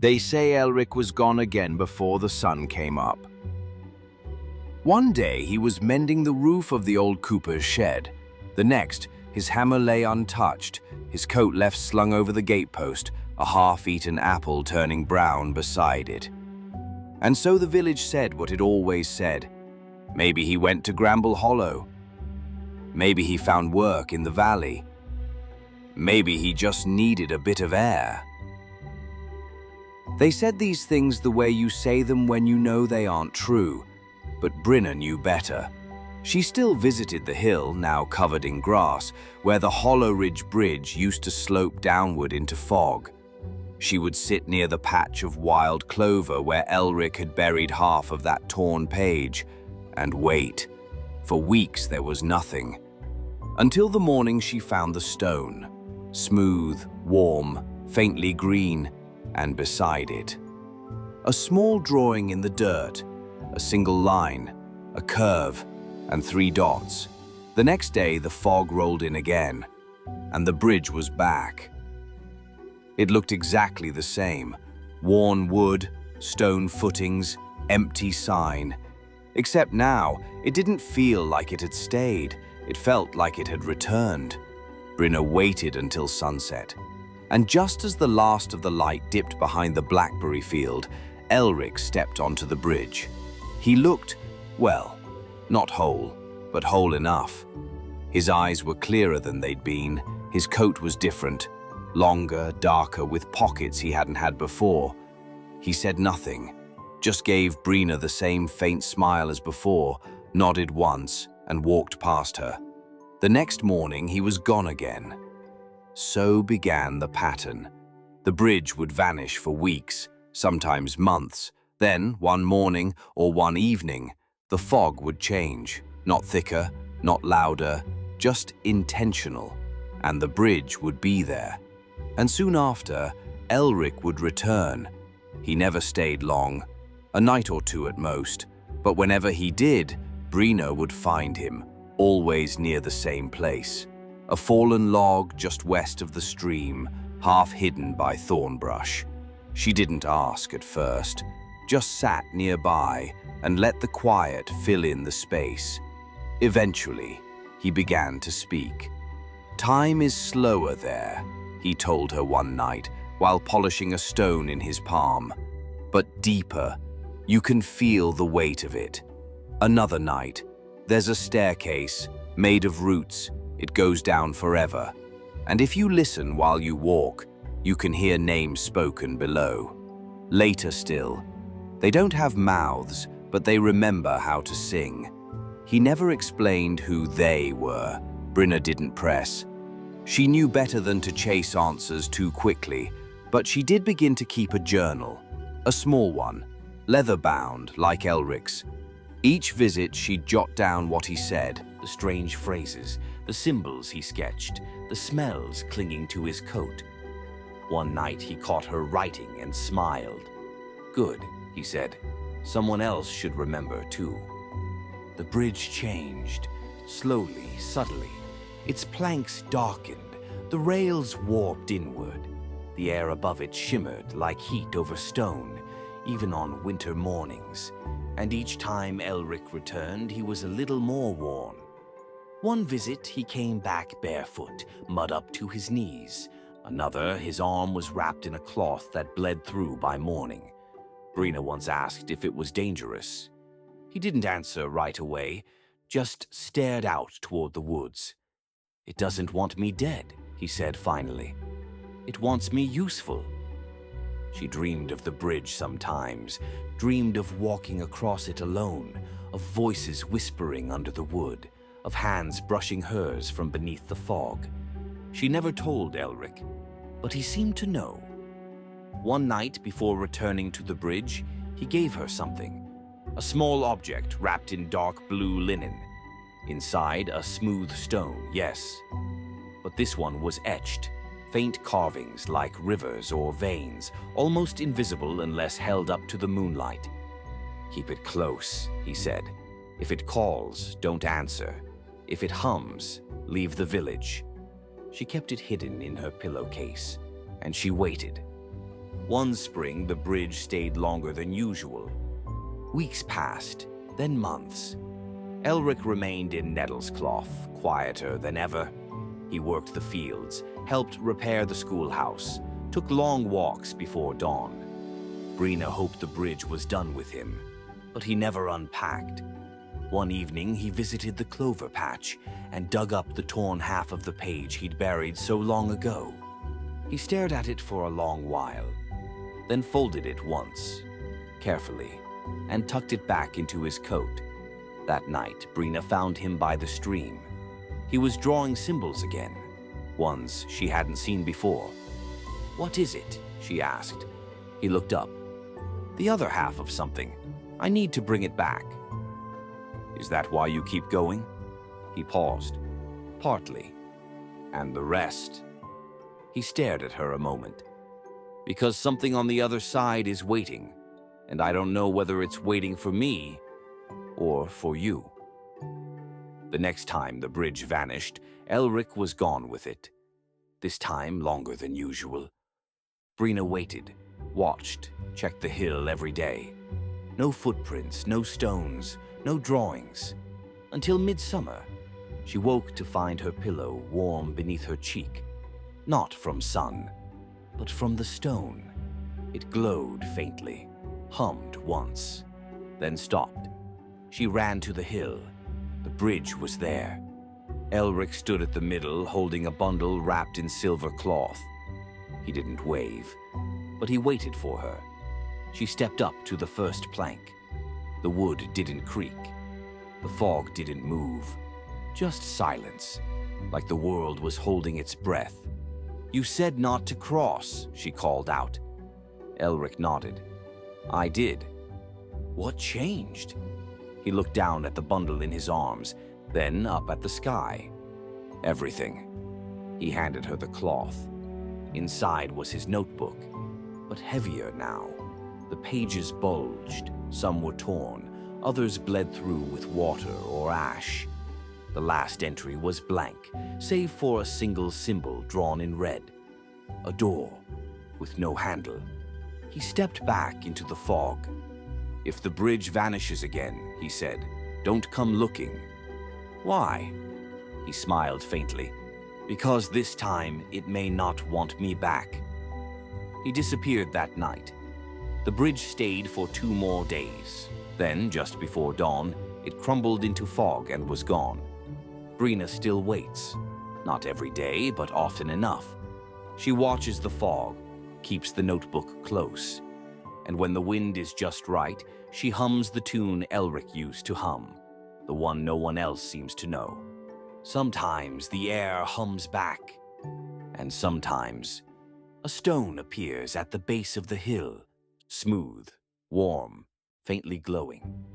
They say Ellric was gone again before the sun came up. One day he was mending the roof of the old cooper's shed. The next, his hammer lay untouched, his coat left slung over the gatepost, a half-eaten apple turning brown beside it. And so the village said what it always said. Maybe he went to Gramble Hollow. Maybe he found work in the valley. Maybe he just needed a bit of air. They said these things the way you say them when you know they aren't true, but Brina knew better. She still visited the hill, now covered in grass, where the Hollowridge Bridge used to slope downward into fog. She would sit near the patch of wild clover where Ellric had buried half of that torn page, and wait. For weeks there was nothing. Until the morning she found the stone, smooth, warm, faintly green, and beside it, a small drawing in the dirt, a single line, a curve, and 3 dots. The next day the fog rolled in again, and the bridge was back. It looked exactly the same, worn wood, stone footings, empty sign. Except now, it didn't feel like it had stayed, it felt like it had returned. Brina waited until sunset, and just as the last of the light dipped behind the blackberry field, Ellric stepped onto the bridge. He looked, well, not whole, but whole enough. His eyes were clearer than they'd been, his coat was different, longer, darker, with pockets he hadn't had before. He said nothing, just gave Brina the same faint smile as before, nodded once, and walked past her. The next morning he was gone again. So began the pattern. The bridge would vanish for weeks, sometimes months. Then, one morning or one evening, the fog would change. Not thicker, not louder, just intentional. And the bridge would be there. And soon after, Ellric would return. He never stayed long, a night or two at most. But whenever he did, Brina would find him, always near the same place. A fallen log just west of the stream, half hidden by thorn brush. She didn't ask at first, just sat nearby and let the quiet fill in the space. Eventually, he began to speak. "Time is slower there," he told her one night while polishing a stone in his palm. "But deeper, you can feel the weight of it." Another night, "There's a staircase, made of roots. It goes down forever. And if you listen while you walk, you can hear names spoken below." Later still, "They don't have mouths, but they remember how to sing." He never explained who they were. Brina didn't press. She knew better than to chase answers too quickly, but she did begin to keep a journal. A small one, leather-bound like Ellric's. Each visit she'd jot down what he said, the strange phrases, the symbols he sketched, the smells clinging to his coat. One night he caught her writing and smiled. "Good," he said. "Someone else should remember too." The bridge changed, slowly, subtly. Its planks darkened, the rails warped inward. The air above it shimmered like heat over stone, even on winter mornings. And each time Ellric returned, he was a little more worn. One visit, he came back barefoot, mud up to his knees. Another, his arm was wrapped in a cloth that bled through by morning. Brina once asked if it was dangerous. He didn't answer right away, just stared out toward the woods. "It doesn't want me dead," he said finally. "It wants me useful." She dreamed of the bridge sometimes, dreamed of walking across it alone, of voices whispering under the wood, of hands brushing hers from beneath the fog. She never told Ellric, but he seemed to know. One night before returning to the bridge, he gave her something, a small object wrapped in dark blue linen. Inside, a smooth stone, yes, but this one was etched. Faint carvings like rivers or veins, almost invisible unless held up to the moonlight. "Keep it close," he said. "If it calls, don't answer. If it hums, leave the village." She kept it hidden in her pillowcase, and she waited. One spring, the bridge stayed longer than usual. Weeks passed, then months. Ellric remained in Nettlescloff, quieter than ever. He worked the fields, helped repair the schoolhouse, took long walks before dawn. Brina hoped the bridge was done with him, but he never unpacked. One evening, he visited the clover patch and dug up the torn half of the page he'd buried so long ago. He stared at it for a long while, then folded it once, carefully, and tucked it back into his coat. That night, Brina found him by the stream. He was drawing symbols again, ones she hadn't seen before. "What is it?" she asked. He looked up. "The other half of something. I need to bring it back." "Is that why you keep going?" He paused. "Partly. And the rest?" He stared at her a moment. "Because something on the other side is waiting, and I don't know whether it's waiting for me or for you." The next time the bridge vanished, Ellric was gone with it. This time longer than usual. Brina waited, watched, checked the hill every day. No footprints, no stones, no drawings. Until midsummer, she woke to find her pillow warm beneath her cheek. Not from sun, but from the stone. It glowed faintly, hummed once, then stopped. She ran to the hill. The bridge was there. Ellric stood at the middle, holding a bundle wrapped in silver cloth. He didn't wave, but he waited for her. She stepped up to the first plank. The wood didn't creak. The fog didn't move. Just silence, like the world was holding its breath. "You said not to cross," she called out. Ellric nodded. "I did." "What changed?" He looked down at the bundle in his arms, then up at the sky. "Everything." He handed her the cloth. Inside was his notebook, but heavier now. The pages bulged, some were torn, others bled through with water or ash. The last entry was blank, save for a single symbol drawn in red. A door, with no handle. He stepped back into the fog. "If the bridge vanishes again," he said, "don't come looking." "Why?" He smiled faintly. "Because this time it may not want me back." He disappeared that night. The bridge stayed for 2 more days. Then, just before dawn, it crumbled into fog and was gone. Brina still waits. Not every day, but often enough. She watches the fog, keeps the notebook close. And when the wind is just right, she hums the tune Ellric used to hum, the one no one else seems to know. Sometimes the air hums back, and sometimes a stone appears at the base of the hill, smooth, warm, faintly glowing.